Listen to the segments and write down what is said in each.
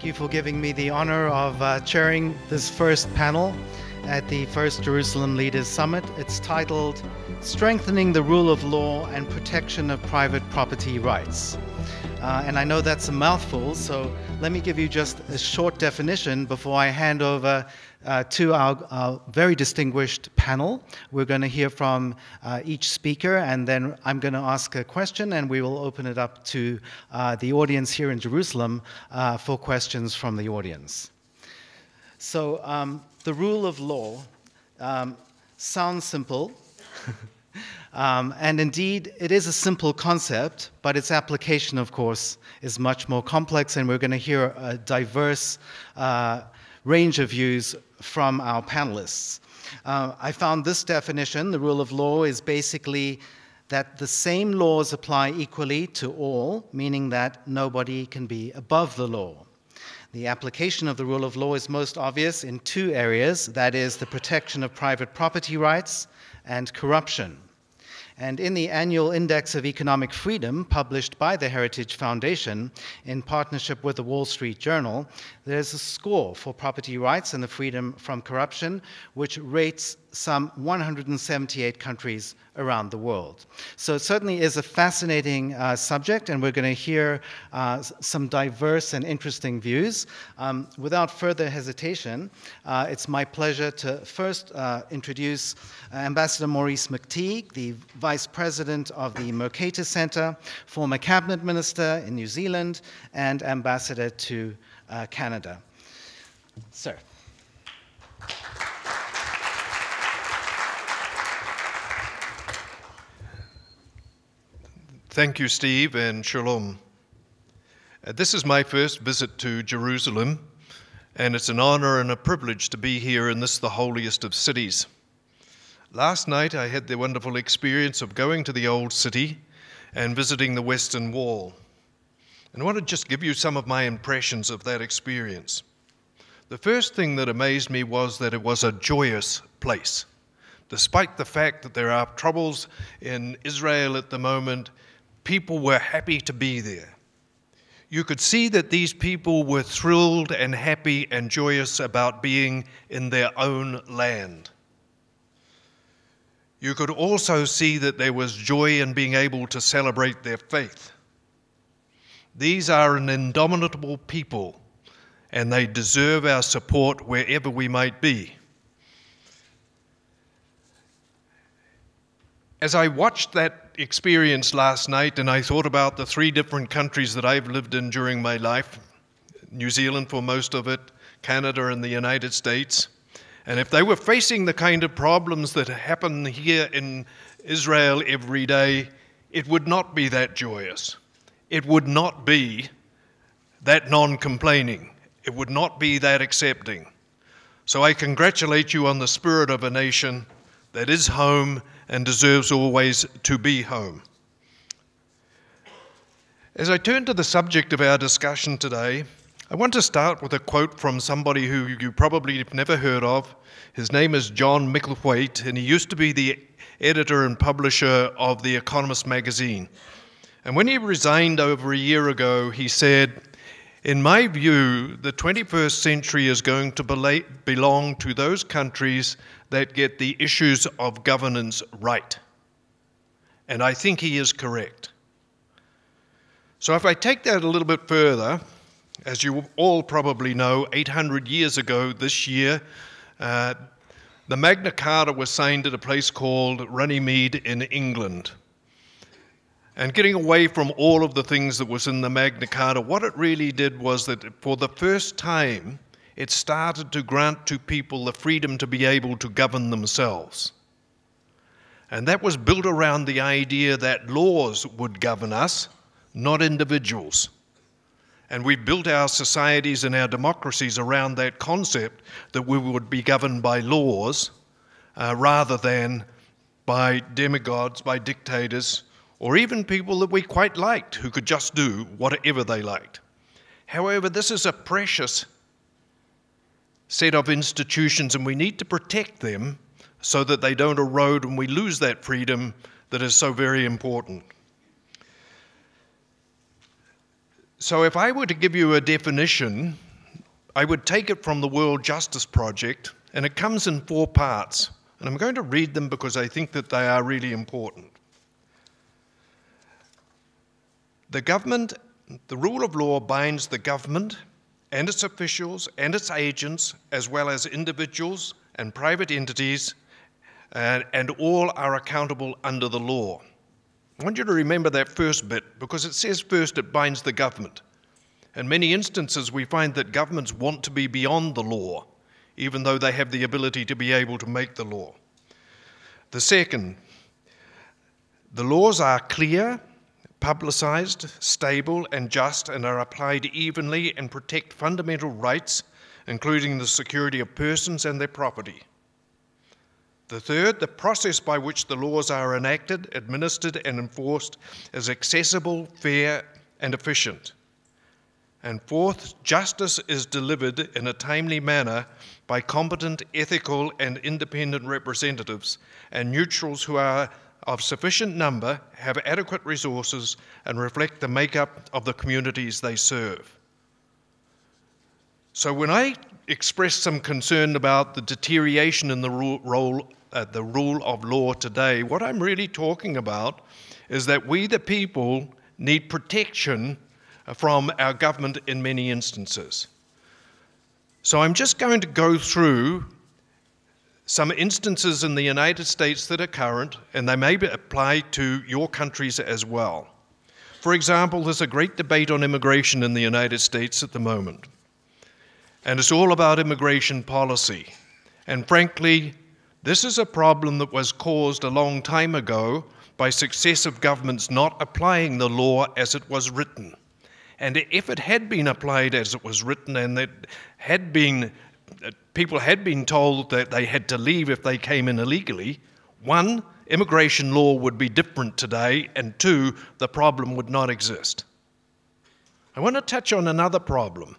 you for giving me the honor of chairing this first panel at the First Jerusalem Leaders Summit. It's titled Strengthening the Rule of Law and Protection of Private Property Rights. And I know that's a mouthful, so let me give you just a short definition before I hand over to our very distinguished panel. We're going to hear from each speaker, and then I'm going to ask a question, and we will open it up to the audience here in Jerusalem for questions from the audience. So the rule of law sounds simple. And indeed, it is a simple concept, but its application, of course, is much more complex, and we're going to hear a diverse range of views from our panelists. I found this definition: the rule of law is basically that the same laws apply equally to all, meaning that nobody can be above the law. The application of the rule of law is most obvious in two areas, that is, the protection of private property rights and corruption. And in the annual Index of Economic Freedom, published by the Heritage Foundation in partnership with the Wall Street Journal, there's a score for property rights and the freedom from corruption, which rates some 178 countries around the world. So it certainly is a fascinating subject, and we're going to hear some diverse and interesting views. Without further hesitation, it's my pleasure to first introduce Ambassador Maurice McTigue, the Vice President of the Mercator Centre, former Cabinet Minister in New Zealand, and Ambassador to Canada. Sir. Thank you, Steve, and shalom. This is my first visit to Jerusalem, and it's an honor and a privilege to be here in this, the holiest of cities. Last night, I had the wonderful experience of going to the Old City and visiting the Western Wall. And I want to just give you some of my impressions of that experience. The first thing that amazed me was that it was a joyous place. Despite the fact that there are troubles in Israel at the moment, people were happy to be there. You could see that these people were thrilled and happy and joyous about being in their own land. You could also see that there was joy in being able to celebrate their faith. These are an indomitable people, and they deserve our support wherever we might be. As I watched that experience last night, and I thought about the 3 different countries that I've lived in during my life, New Zealand for most of it, Canada and the United States, and if they were facing the kind of problems that happen here in Israel every day, it would not be that joyous. It would not be that non-complaining. It would not be that accepting. So I congratulate you on the spirit of a nation that is home and deserves always to be home. As I turn to the subject of our discussion today, I want to start with a quote from somebody who you probably have never heard of. His name is John Micklethwait, and he used to be the editor and publisher of The Economist magazine. And when he resigned over a year ago, he said, "In my view, the 21st century is going to belong to those countries that get the issues of governance right." And I think he is correct. So if I take that a little bit further, as you all probably know, 800 years ago this year, the Magna Carta was signed at a place called Runnymede in England. And getting away from all of the things that was in the Magna Carta, what it really did was that for the first time, it started to grant to people the freedom to be able to govern themselves. And that was built around the idea that laws would govern us, not individuals. And we built our societies and our democracies around that concept that we would be governed by laws rather than by demigods, by dictators, or even people that we quite liked who could just do whatever they liked. However, this is a precious set of institutions, and we need to protect them so that they don't erode and we lose that freedom that is so very important. So if I were to give you a definition I would take it from the World Justice Project, and it comes in 4 parts. And I'm going to read them because I think that they are really important. The rule of law binds the government and its officials and its agents, as well as individuals and private entities, and all are accountable under the law. I want you to remember that first bit, because it says first it binds the government. In many instances, we find that governments want to be beyond the law, even though they have the ability to be able to make the law. The second, the laws are clear, publicized, stable, and just, and are applied evenly and protect fundamental rights, including the security of persons and their property. The third, the process by which the laws are enacted, administered, and enforced is accessible, fair, and efficient. And fourth, justice is delivered in a timely manner by competent, ethical, and independent representatives and neutrals who are of sufficient number, have adequate resources, and reflect the makeup of the communities they serve. So when I express some concern about the deterioration in the rule of law today, what I'm really talking about is that we, the people, need protection from our government in many instances. So I'm just going to go through some instances in the United States that are current, and they may apply to your countries as well. For example, there's a great debate on immigration in the United States at the moment. And it's all about immigration policy. And frankly, this is a problem that was caused a long time ago by successive governments not applying the law as it was written. And if it had been applied as it was written, and that people had been told that they had to leave if they came in illegally, 1, immigration law would be different today, and 2, the problem would not exist. I want to touch on another problem.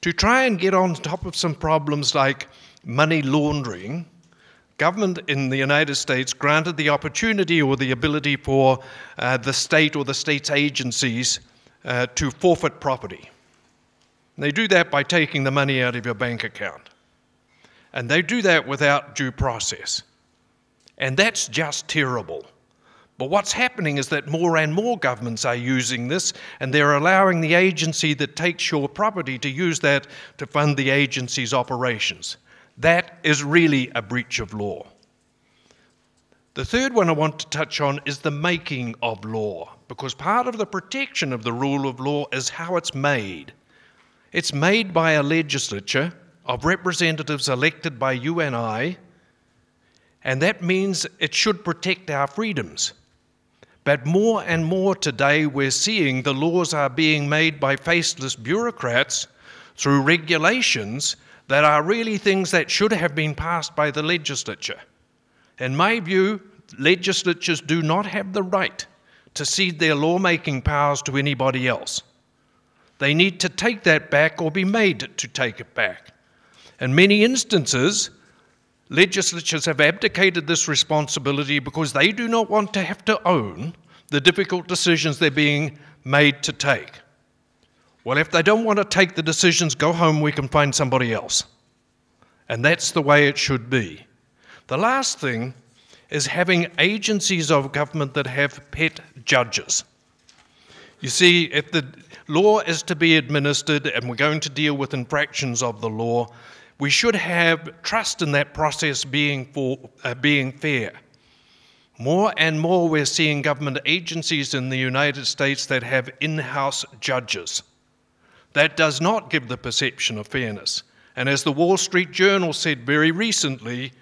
To try and get on top of some problems like money laundering, government in the United States granted the opportunity or the ability for the state or the state's agencies to forfeit property. They do that by taking the money out of your bank account. And they do that without due process. And that's just terrible. But what's happening is that more and more governments are using this, and they're allowing the agency that takes your property to use that to fund the agency's operations. That is really a breach of law. The third one I want to touch on is the making of law, because part of the protection of the rule of law is how it's made. It's made by a legislature of representatives elected by you and I, and that means it should protect our freedoms. But more and more today we're seeing the laws are being made by faceless bureaucrats through regulations that are really things that should have been passed by the legislature. In my view, legislatures do not have the right to cede their lawmaking powers to anybody else. They need to take that back or be made to take it back. In many instances, legislatures have abdicated this responsibility because they do not want to have to own the difficult decisions they're being made to take. Well, if they don't want to take the decisions, go home, we can find somebody else. And that's the way it should be. The last thing is having agencies of government that have pet judges. You see, if the law is to be administered and we're going to deal with infractions of the law, we should have trust in that process being fair. More and more we're seeing government agencies in the United States that have in-house judges. That does not give the perception of fairness. And as the Wall Street Journal said very recently,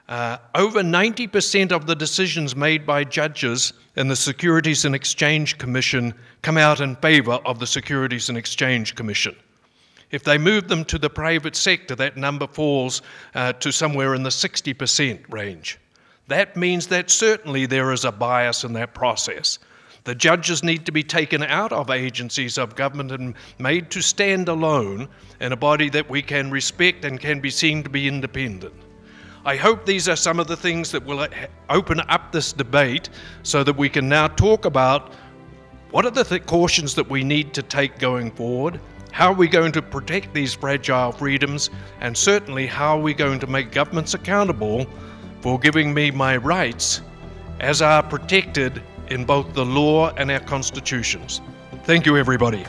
over 90% of the decisions made by judges in the Securities and Exchange Commission come out in favor of the Securities and Exchange Commission. If they move them to the private sector, that number falls to somewhere in the 60% range. That means that certainly there is a bias in that process. The judges need to be taken out of agencies of government and made to stand alone in a body that we can respect and can be seen to be independent. I hope these are some of the things that will open up this debate so that we can now talk about what are the cautions that we need to take going forward, How are we going to protect these fragile freedoms? And certainly, how are we going to make governments accountable for giving me my rights as are protected in both the law and our constitutions? Thank you, everybody.